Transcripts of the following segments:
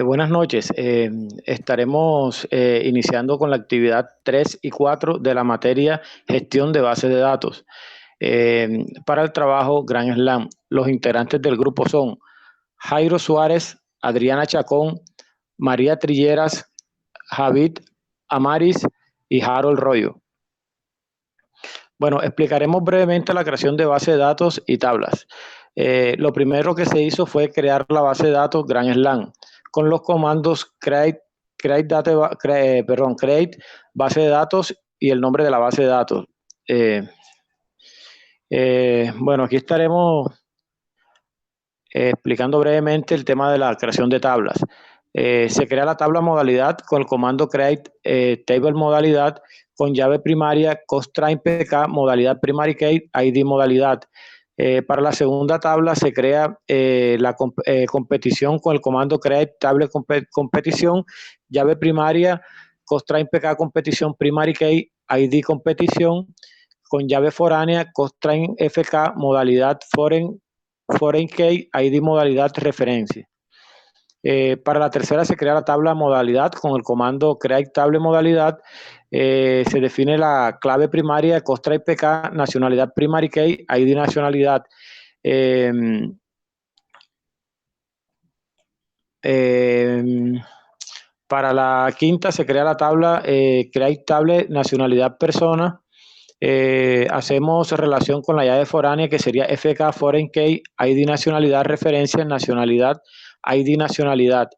Buenas noches. Estaremos iniciando con la actividad 3 y 4 de la materia gestión de bases de datos. Para el trabajo Gran Slam, los integrantes del grupo son Jairo Suárez, Adriana Chacón, María Trilleras, Javid Amaris y Harold Royo. Bueno, explicaremos brevemente la creación de base de datos y tablas. Lo primero que se hizo fue crear la base de datos Grand Slam con los comandos create base de datos y el nombre de la base de datos. Bueno, aquí estaremos explicando brevemente el tema de la creación de tablas. Se crea la tabla modalidad con el comando create table modalidad con llave primaria constraint pk modalidad primary key id modalidad. Para la segunda tabla se crea la competición con el comando create table competición llave primaria constraint pk competición primary key id competición con llave foránea constraint fk modalidad foreign key id modalidad referencia. Para la tercera se crea la tabla modalidad con el comando create table modalidad. Se define la clave primaria constraint pk nacionalidad primary key id nacionalidad. Para la quinta se crea la tabla create table nacionalidad persona. Hacemos relación con la llave foránea que sería fk foreign key id nacionalidad referencia nacionalidad id nacionalidad.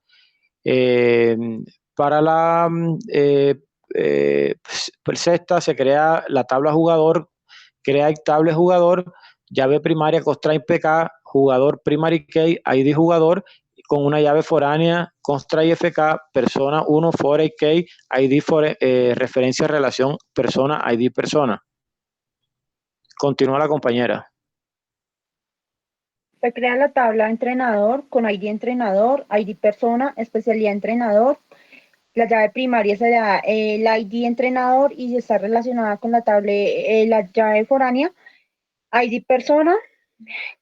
Para la sexta se crea la tabla jugador, create table jugador, llave primaria constraint pk jugador primary key id jugador con una llave foránea constraint fk persona 1 foreign key id referencia relación persona id persona. Continúa la compañera. Se crea la tabla entrenador con ID entrenador, ID persona, especialidad entrenador. La llave primaria será el ID entrenador y está relacionada con la llave foránea, ID persona,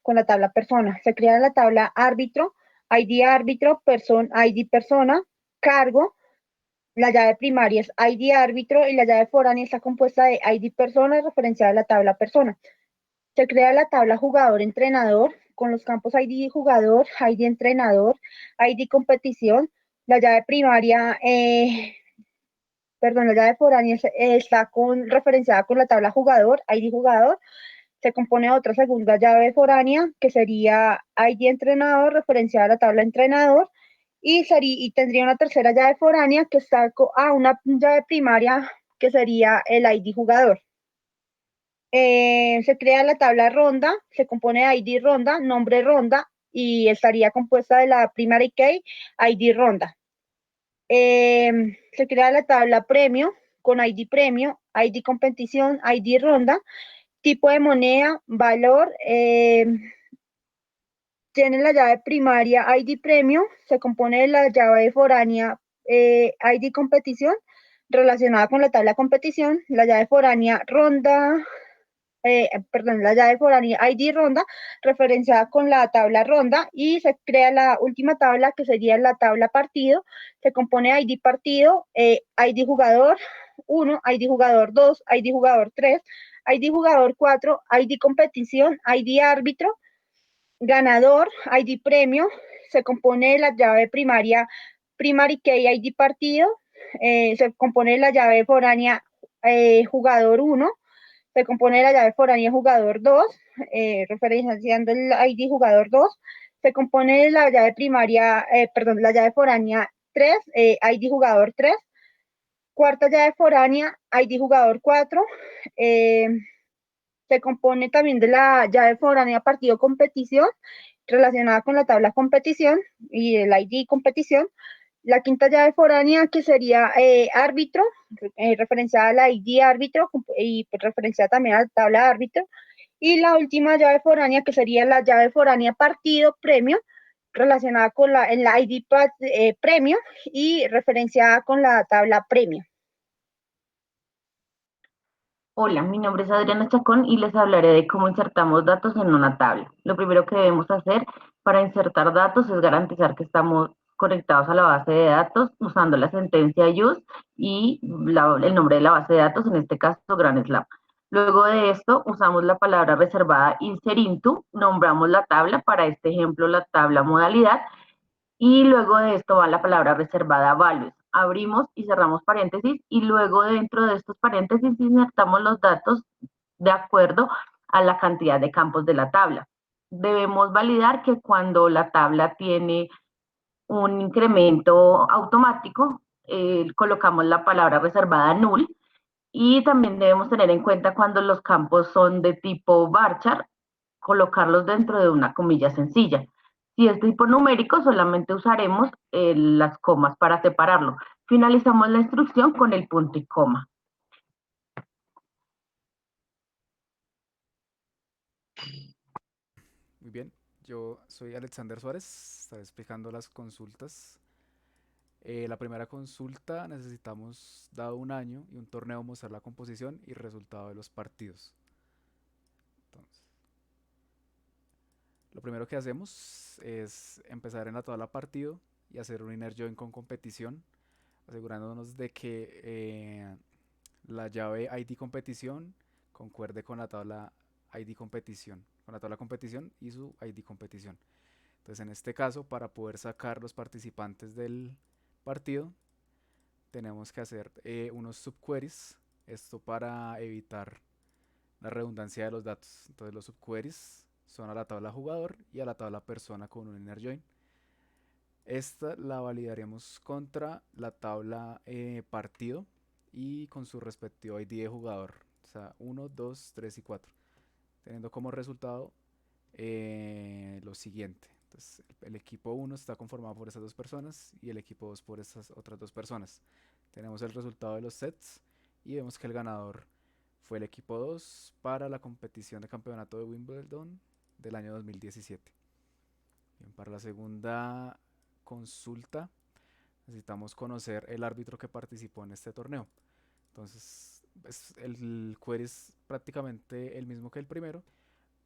con la tabla persona. Se crea la tabla árbitro, ID árbitro, ID persona, cargo. La llave primaria es ID árbitro y la llave foránea está compuesta de ID persona referenciada a la tabla persona. Se crea la tabla jugador-entrenador con los campos ID jugador, ID entrenador, ID competición. La llave primaria, la llave foránea está referenciada con la tabla jugador, ID jugador. Se compone de otra segunda llave foránea que sería ID entrenador referenciada a la tabla entrenador. Y tendría una tercera llave foránea que está una llave primaria que sería el ID jugador. Se crea la tabla ronda, se compone de ID ronda, nombre ronda y estaría compuesta de la primary key, ID ronda. Se crea la tabla premio con ID premio, ID competición, ID ronda, tipo de moneda, valor. Tiene la llave primaria ID premio, se compone de la llave foránea ID competición relacionada con la tabla competición, la llave foránea ronda. La llave foránea ID ronda referenciada con la tabla ronda y se crea la última tabla que sería la tabla partido. Se compone de ID partido, ID jugador 1, ID jugador 2, ID jugador 3, ID jugador 4, ID competición, ID árbitro, ganador, ID premio. Se compone de la llave primaria primary key ID partido, se compone de la llave foránea jugador 1, se compone de la llave foránea jugador 2, referenciando el ID jugador 2, se compone de la llave primaria, la llave foránea 3, ID jugador 3, cuarta llave foránea, ID jugador 4, se compone también de la llave foránea partido competición, relacionada con la tabla competición y el ID competición. La quinta llave foránea que sería árbitro, referenciada a la ID árbitro y referenciada también a la tabla árbitro. Y la última llave foránea que sería la llave foránea partido premio, relacionada con el ID premio y referenciada con la tabla premio. Hola, mi nombre es Adriana Chacón y les hablaré de cómo insertamos datos en una tabla. Lo primero que debemos hacer para insertar datos es garantizar que estamos conectados a la base de datos usando la sentencia use y el nombre de la base de datos, en este caso Grand Slam. Luego de esto usamos la palabra reservada insert_into, nombramos la tabla, para este ejemplo la tabla modalidad, y luego de esto va la palabra reservada values. Abrimos y cerramos paréntesis y luego dentro de estos paréntesis insertamos los datos de acuerdo a la cantidad de campos de la tabla. Debemos validar que cuando la tabla tiene un incremento automático, colocamos la palabra reservada null, y también debemos tener en cuenta cuando los campos son de tipo varchar, colocarlos dentro de una comilla sencilla. Si es tipo numérico, solamente usaremos las comas para separarlo. Finalizamos la instrucción con el punto y coma. Muy bien, yo soy Alexander Suárez, estaré explicando las consultas. La primera consulta necesitamos, dado un año y un torneo, mostrar la composición y resultado de los partidos. Entonces, lo primero que hacemos es empezar en la tabla partido y hacer un inner join con competición, asegurándonos de que la llave ID competición concuerde con la tabla ID competición, con la tabla competición y su ID competición. Entonces, en este caso, para poder sacar los participantes del partido, tenemos que hacer unos subqueries, esto para evitar la redundancia de los datos. Entonces, los subqueries son a la tabla jugador y a la tabla persona con un inner join. Esta la validaremos contra la tabla partido y con su respectivo ID de jugador, o sea, 1, 2, 3 y 4, teniendo como resultado lo siguiente. Entonces, el equipo 1 está conformado por esas dos personas y el equipo 2 por esas otras dos personas. Tenemos el resultado de los sets y vemos que el ganador fue el equipo 2 para la competición de campeonato de Wimbledon del año 2017. Bien, para la segunda consulta necesitamos conocer el árbitro que participó en este torneo. Entonces, el query es prácticamente el mismo que el primero,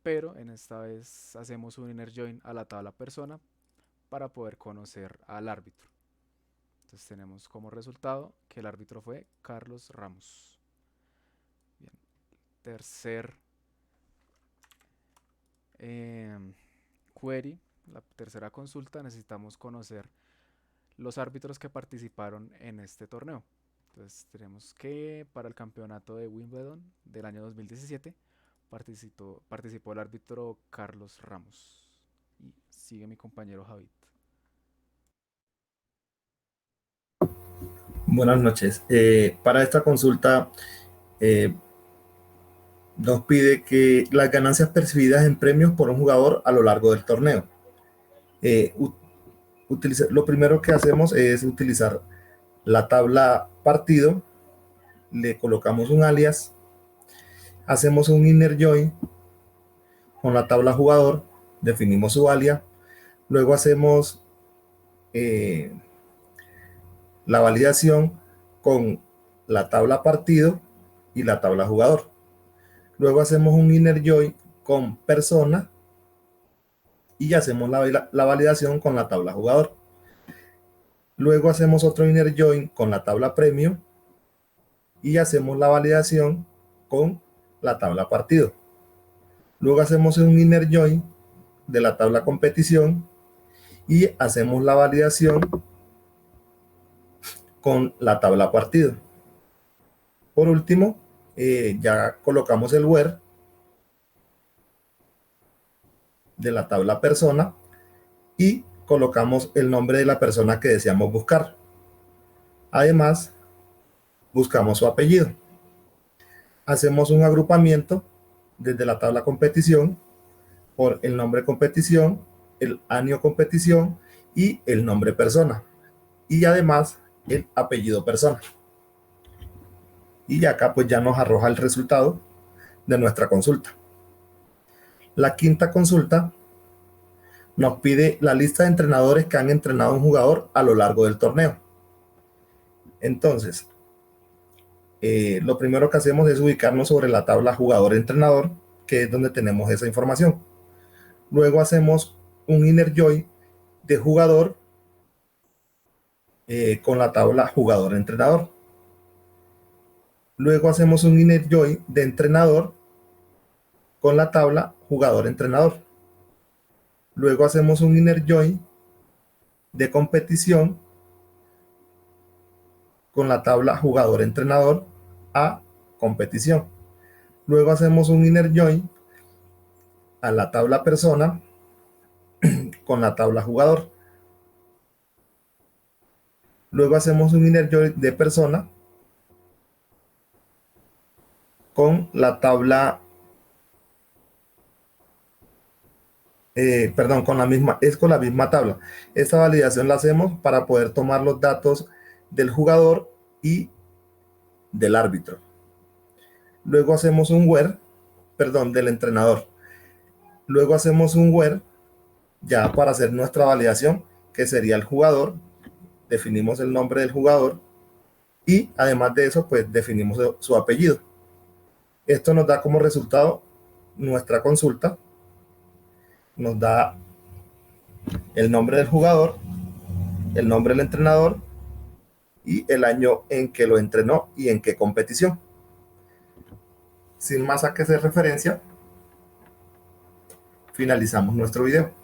pero en esta vez hacemos un inner join a la tabla persona para poder conocer al árbitro. Entonces tenemos como resultado que el árbitro fue Carlos Ramos. Bien. Tercer query, la tercera consulta, necesitamos conocer los árbitros que participaron en este torneo. Entonces tenemos que para el campeonato de Wimbledon del año 2017 participó el árbitro Carlos Ramos. Y sigue mi compañero Javid. Buenas noches. Para esta consulta nos pide que las ganancias percibidas en premios por un jugador a lo largo del torneo. Lo primero que hacemos es utilizar la tabla partido, le colocamos un alias, hacemos un inner join con la tabla jugador, definimos su alias, luego hacemos la validación con la tabla partido y la tabla jugador. Luego hacemos un inner join con persona y hacemos la validación con la tabla jugador. Luego hacemos otro inner join con la tabla premio y hacemos la validación con la tabla partido. Luego hacemos un inner join de la tabla competición y hacemos la validación con la tabla partido. Por último, ya colocamos el where de la tabla persona y colocamos el nombre de la persona que deseamos buscar. Además, buscamos su apellido. Hacemos un agrupamiento desde la tabla competición por el nombre competición, el año competición y el nombre persona. Y además el apellido persona. Y acá pues ya nos arroja el resultado de nuestra consulta. La quinta consulta nos pide la lista de entrenadores que han entrenado a un jugador a lo largo del torneo. Entonces, lo primero que hacemos es ubicarnos sobre la tabla jugador-entrenador, que es donde tenemos esa información. Luego hacemos un inner join de jugador con la tabla jugador-entrenador. Luego hacemos un inner join de entrenador con la tabla jugador-entrenador. Luego hacemos un inner join de competición con la tabla jugador-entrenador a competición. Luego hacemos un inner join a la tabla persona con la tabla jugador. Luego hacemos un inner join de persona con la tabla, con la misma tabla. Esta validación la hacemos para poder tomar los datos del jugador y del árbitro. Luego hacemos un where, del entrenador. Luego hacemos un where ya para hacer nuestra validación, que sería el jugador. Definimos el nombre del jugador y además de eso, pues definimos su apellido. Esto nos da como resultado nuestra consulta. Nos da el nombre del jugador, el nombre del entrenador y el año en que lo entrenó y en qué competición. Sin más a que hacer referencia, finalizamos nuestro video.